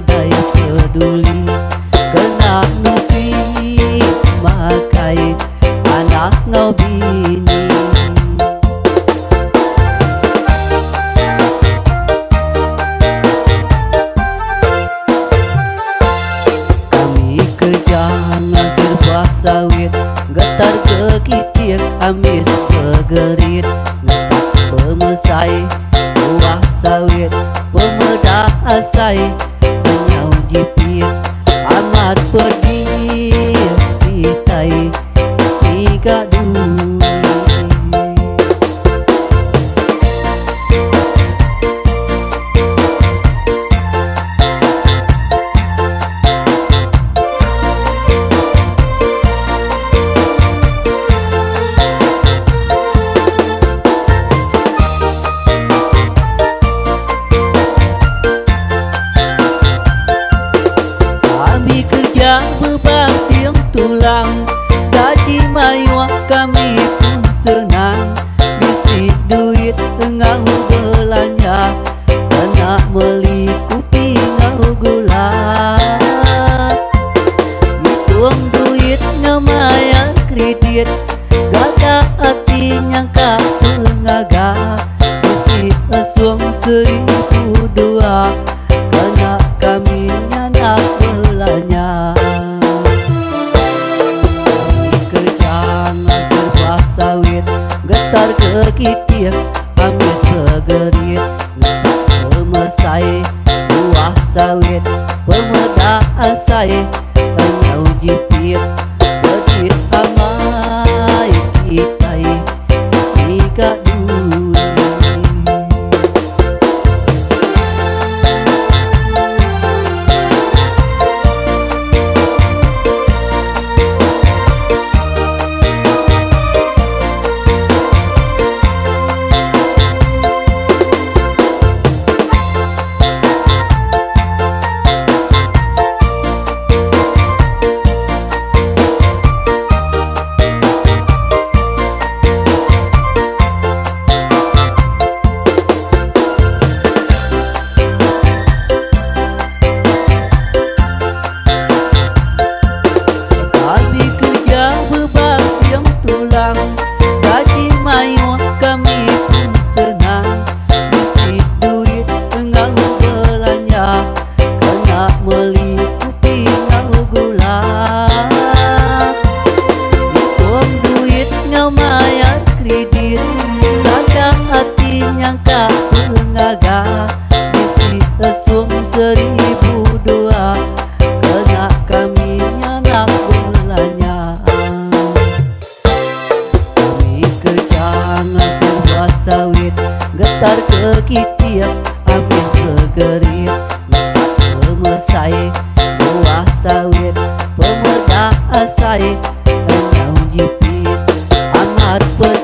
daya peduli kena nupi makai anak ngau bini. Kami kejangan serba sawit getar kekitir amis begerit ngetak pemesai buah sawit pemedah asai menyau jipit amat pedih pitai tiga dui. Beban tiang tulang gaji mayuak kami pun senang bisi duit ngau belanja kena meli kopi ngau gula ngitung duit ngamayar kredit gada hati nyangka pengaga bisi asuang 1.002 kena kami nyanak belanja. Getar kekitir amis begerit ngetak pemesai buah sawit pemedah asai menyau jipit pedih amai kitai tiga dui. Gaji mayuak kami pun senang bisi duit ngau belanja kena meli kopi ngau gula ngitung duit ngau mayar kredit kadang hati nyangka pengaga bisi asuang 1.002 kena kami nyanak belanja. Sawit getar kekitir amis begerit ngetak pemesai buah sawit pemedah asai menyau jipit amat pedih